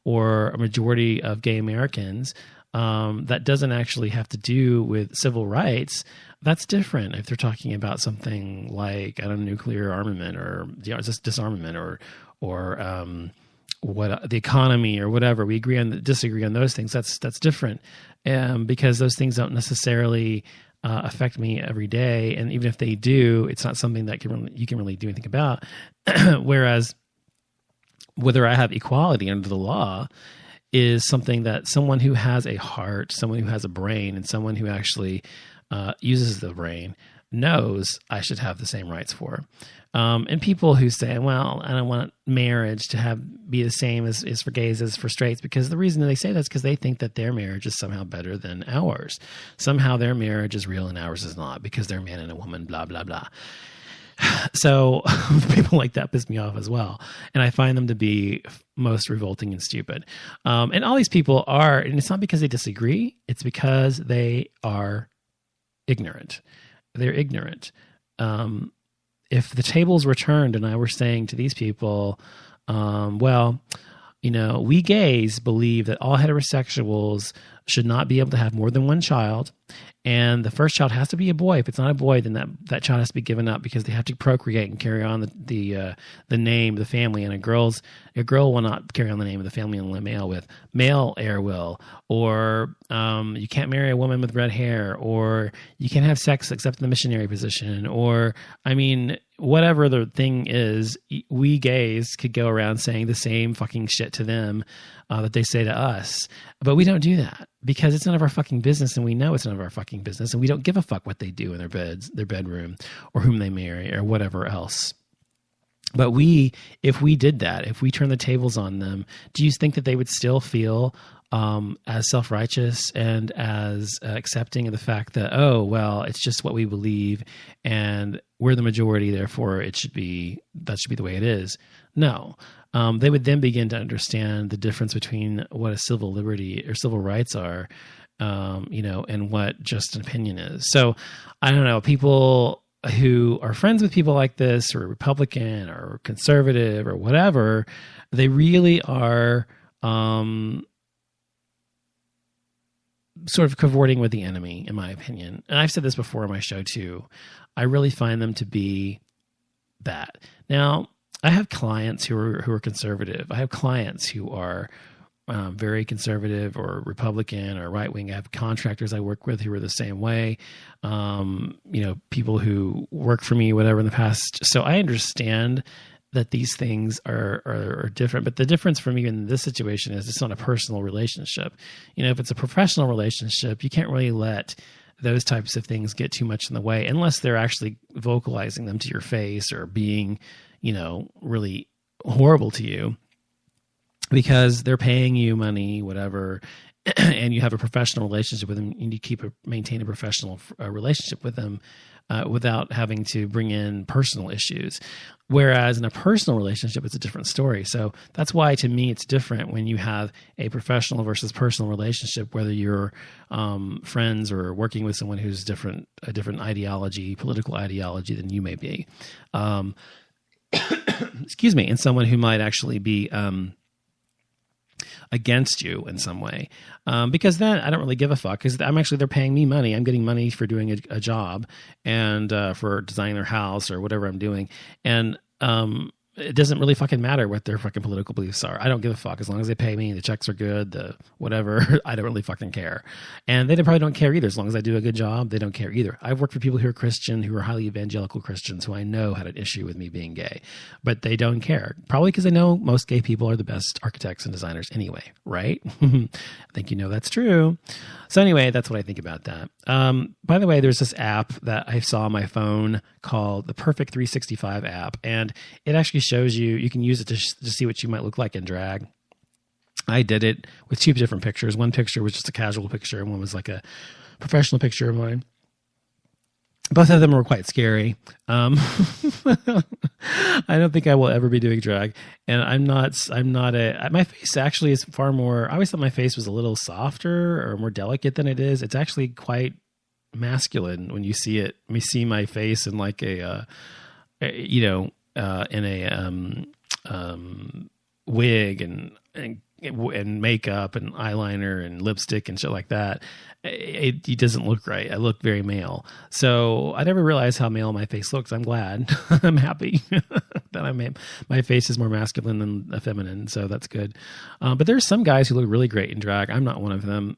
or a majority of gay Americans, that doesn't actually have to do with civil rights. That's different if they're talking about something like, I don't know, nuclear armament or just disarmament or what the economy or whatever. We disagree on those things. That's different, because those things don't necessarily affect me every day, and even if they do, it's not something that you can really do anything about. Whereas whether I have equality under the law is something that someone who has a heart, someone who has a brain, and someone who actually uses the brain knows I should have the same rights for. And people who say, well, I don't want marriage to be the same as for gays as for straights, because the reason they say that is because they think that their marriage is somehow better than ours. Somehow their marriage is real and ours is not, because they're a man and a woman, blah, blah, blah. So people like that piss me off as well. And I find them to be most revolting and stupid. And all these people are, and it's not because they disagree, it's because they are ignorant. They're ignorant. If the tables were turned and I were saying to these people, well, we gays believe that all heterosexuals should not be able to have more than one child, and the first child has to be a boy. If it's not a boy, then that child has to be given up, because they have to procreate and carry on the name, the family. And a girl will not carry on the name of the family and male heir will. Or you can't marry a woman with red hair, or you can't have sex except in the missionary position, or whatever the thing is, we gays could go around saying the same fucking shit to them that they say to us. But we don't do that, because it's none of our fucking business, and we know it's none of our fucking business, and we don't give a fuck what they do in their bedroom, or whom they marry, or whatever else. But if we did that, if we turned the tables on them, do you think that they would still feel as self-righteous and as accepting of the fact that, oh, well, it's just what we believe and we're the majority, therefore that should be the way it is? No. They would then begin to understand the difference between what a civil liberty or civil rights are, and what just an opinion is. So I don't know, people who are friends with people like this, or Republican or conservative or whatever, they really are sort of cavorting with the enemy, in my opinion. And I've said this before on my show too. I really find them to be that. Now, I have clients who are conservative. I have clients who are very conservative or Republican or right wing. I have contractors I work with who are the same way. People who work for me, whatever, in the past. So I understand that these things are different. But the difference for me in this situation is it's not a personal relationship. If it's a professional relationship, you can't really let those types of things get too much in the way, unless they're actually vocalizing them to your face or being, really horrible to you, because they're paying you money, whatever, and you have a professional relationship with them, and you maintain a professional relationship with them without having to bring in personal issues. Whereas in a personal relationship, it's a different story. So that's why, to me, it's different when you have a professional versus personal relationship, whether you're friends or working with someone who's a different ideology, political ideology than you may be. Excuse me, and someone who might actually be against you in some way, because then I don't really give a fuck, because they're paying me money. I'm getting money for doing a job and for designing their house or whatever I'm doing. And it doesn't really fucking matter what their fucking political beliefs are. I don't give a fuck. As long as they pay me, the checks are good, the whatever, I don't really fucking care. And they probably don't care either. As long as I do a good job, they don't care either. I've worked for people who are Christian, who are highly evangelical Christians, who I know had an issue with me being gay, but they don't care. Probably because they know most gay people are the best architects and designers anyway, right? I think that's true. So anyway, that's what I think about that. By the way, there's this app that I saw on my phone called the Perfect 365 app, and it actually shows you can use it to see what you might look like in drag. I did it with two different pictures. One picture was just a casual picture, and one was like a professional picture of mine. Both of them were quite scary. I don't think I will ever be doing drag, and my face actually is far more, I always thought my face was a little softer or more delicate than it is. It's actually quite masculine when you see it. When you see my face in like in a wig, and and makeup and eyeliner and lipstick and shit like that, he doesn't look right. I look very male. So I never realized how male my face looks. I'm glad. I'm happy that my face is more masculine than feminine. So that's good. But there's some guys who look really great in drag. I'm not one of them.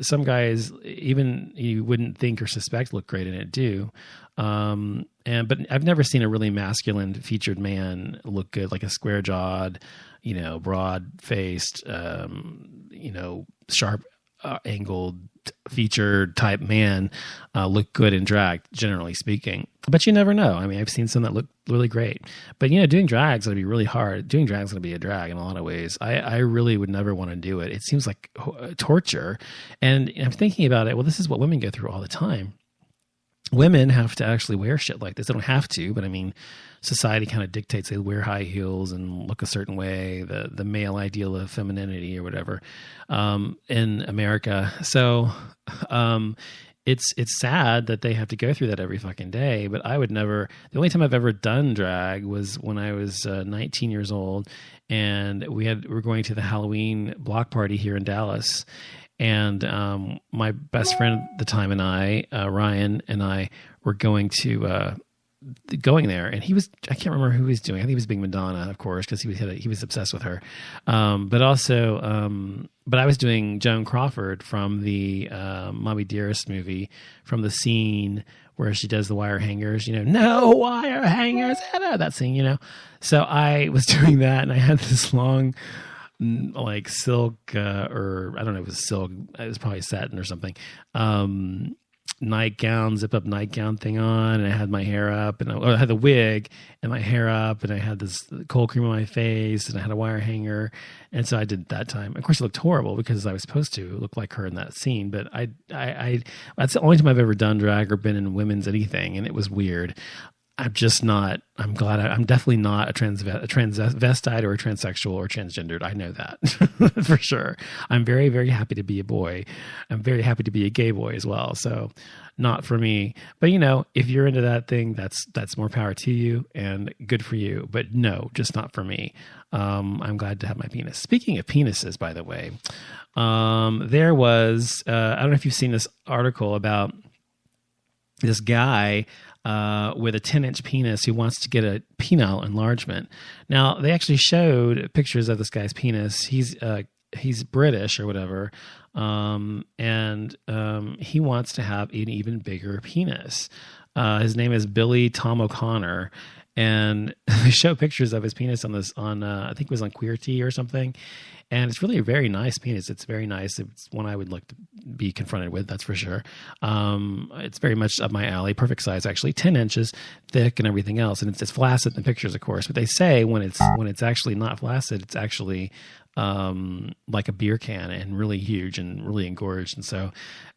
Some guys, even you wouldn't think or suspect, look great in it do. But I've never seen a really masculine featured man look good, like a square jawed, broad faced, sharp, angled featured type man, look good in drag, generally speaking. But you never know. I mean, I've seen some that look really great, but doing drag's going to be really hard. Doing drag's going to be a drag in a lot of ways. I really would never want to do it. It seems like torture. And I'm thinking about it. Well, this is what women go through all the time. Women have to actually wear shit like this. They don't have to, but I mean, society kind of dictates they wear high heels and look a certain way, the male ideal of femininity or whatever, in America. So, it's sad that they have to go through that every fucking day, but I would never. The only time I've ever done drag was when I was 19 years old, and we're going to the Halloween block party here in Dallas. And my best friend at the time and I, Ryan, and I were going there, and I can't remember who he was doing. I think he was being Madonna, of course, because he was obsessed with her. But I was doing Joan Crawford from the Moby Dearest movie, from the scene where she does the wire hangers, no wire hangers, that scene, So I was doing that, and I had this long, like silk, or I don't know if it was silk, it was probably satin or something, nightgown, zip up nightgown thing on, and I had my hair up, and I had the wig and my hair up, and I had this cold cream on my face, and I had a wire hanger, and so I did that time. Of course, it looked horrible because I was supposed to look like her in that scene, but I that's the only time I've ever done drag or been in women's anything, and it was weird. I'm definitely not a transvestite or a transsexual or transgendered. I know that for sure. I'm very, very happy to be a boy. I'm very happy to be a gay boy as well. So not for me, but if you're into that thing, that's more power to you and good for you, but no, just not for me. I'm glad to have my penis. Speaking of penises, by the way, there was, I don't know if you've seen this article about this guy with a 10-inch penis who wants to get a penile enlargement. Now, they actually showed pictures of this guy's penis. He's British or whatever, and he wants to have an even bigger penis. His name is Billy Tom O'Connor, and they show pictures of his penis on I think it was on Queer Tea or something. And it's really a very nice penis. It's very nice. It's one I would like to be confronted with, that's for sure. It's very much up my alley. Perfect size, actually, 10 inches thick and everything else. And it's flaccid in the pictures, of course. But they say when it's actually not flaccid, it's actually like a beer can and really huge and really engorged.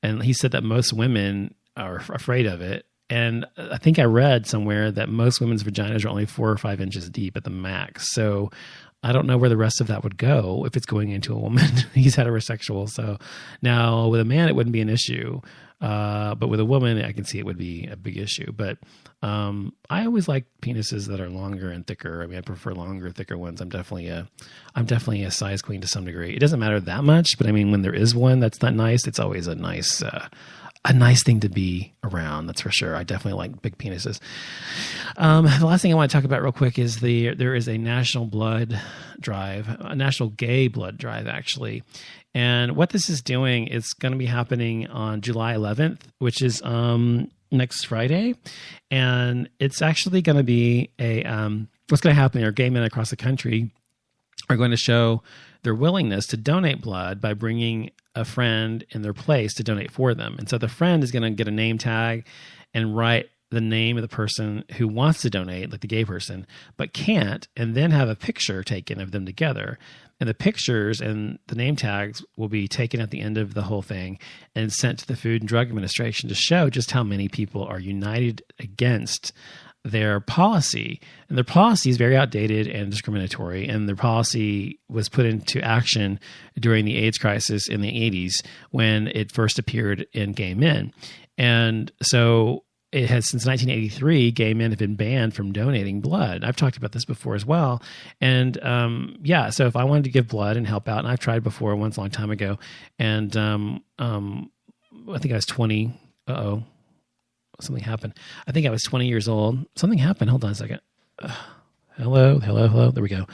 And he said that most women are afraid of it. And I think I read somewhere that most women's vaginas are only 4 or 5 inches deep at the max. So I don't know where the rest of that would go if it's going into a woman. He's heterosexual. So now with a man, it wouldn't be an issue. But with a woman, I can see it would be a big issue. But I always like penises that are longer and thicker. I mean, I prefer longer, thicker ones. I'm definitely a size queen to some degree. It doesn't matter that much, but I mean, when there is one that's not nice, it's always a nice thing to be around. That's for sure. I definitely like big penises. The last thing I want to talk about real quick is there is a national blood drive, a national gay blood drive, actually. And what this is doing, it's going to be happening on July 11th, which is next Friday. And it's actually going to be what's going to happen are gay men across the country are going to show their willingness to donate blood by bringing a friend in their place to donate for them. And so the friend is going to get a name tag and write the name of the person who wants to donate, like the gay person, but can't, and then have a picture taken of them together. And the pictures and the name tags will be taken at the end of the whole thing and sent to the Food and Drug Administration to show just how many people are united against their policy. And their policy is very outdated and discriminatory. And their policy was put into action during the AIDS crisis in the 80s when it first appeared in gay men. And so it has since 1983, gay men have been banned from donating blood. I've talked about this before as well. And so if I wanted to give blood and help out, and I've tried before once a long time ago, and I think I was 20. Something happened. I think I was 20 years old. Something happened. Hold on a second. Hello. There we go.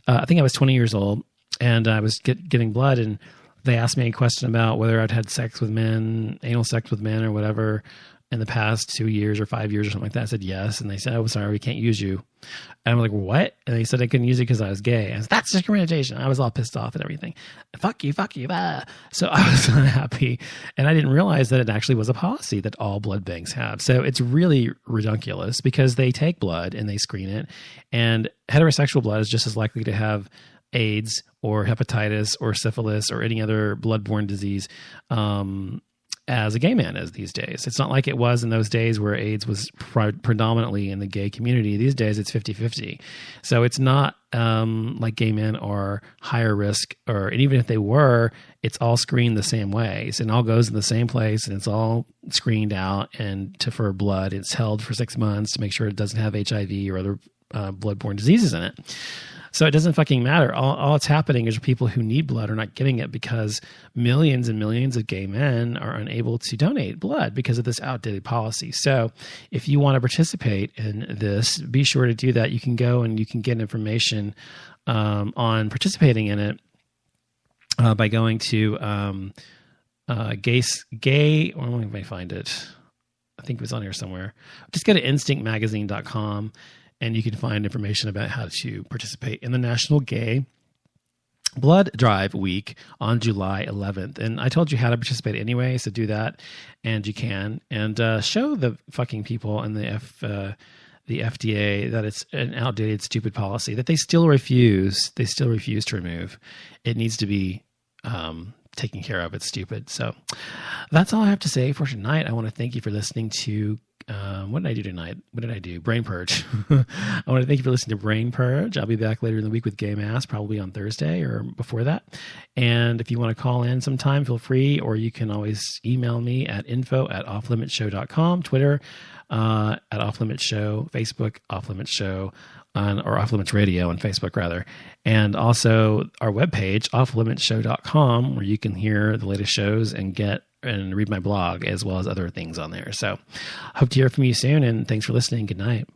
I think I was 20 years old, and I was getting blood, and they asked me a question about whether I'd had sex with men, anal sex with men or whatever in the past 2 years or 5 years or something like that. I said yes. And they said, "Oh, sorry, we can't use you." And I'm like, "What?" And they said I couldn't use it because I was gay. I said, "That's discrimination." I was all pissed off and everything. Fuck you. Ah. So I was unhappy. And I didn't realize that it actually was a policy that all blood banks have. So it's really ridiculous because they take blood and they screen it. And heterosexual blood is just as likely to have AIDS or hepatitis or syphilis or any other bloodborne disease as a gay man is these days. It's not like it was in those days where AIDS was predominantly in the gay community. These days it's 50-50. So it's not like gay men are higher risk, and even if they were, it's all screened the same way. So it all goes in the same place and it's all screened out, and for blood, it's held for 6 months to make sure it doesn't have HIV or other bloodborne diseases in it. So it doesn't fucking matter. All that's happening is people who need blood are not getting it because millions and millions of gay men are unable to donate blood because of this outdated policy. So if you want to participate in this, be sure to do that. You can go and you can get information on participating in it by going to gay, or let me find it. I think it was on here somewhere. Just go to instinctmagazine.com. And you can find information about how to participate in the National Gay Blood Drive Week on July 11th. And I told you how to participate anyway, so do that, and you can. And show the fucking people in the FDA that it's an outdated, stupid policy that they still refuse to remove. It needs to be taken care of. It's stupid. So that's all I have to say for tonight. I want to thank you for listening to what did I do tonight? What did I do? Brain Purge. I want to thank you for listening to Brain Purge. I'll be back later in the week with Gay Mass, probably on Thursday or before that. And if you want to call in sometime, feel free, or you can always email me at info@offlimitshow.com, Twitter at Off Limits Show, Facebook Off Limits Show, or Off Limits Radio on Facebook rather. And also our webpage, offlimitshow.com, where you can hear the latest shows and read my blog as well as other things on there. So hope to hear from you soon, and thanks for listening. Good night.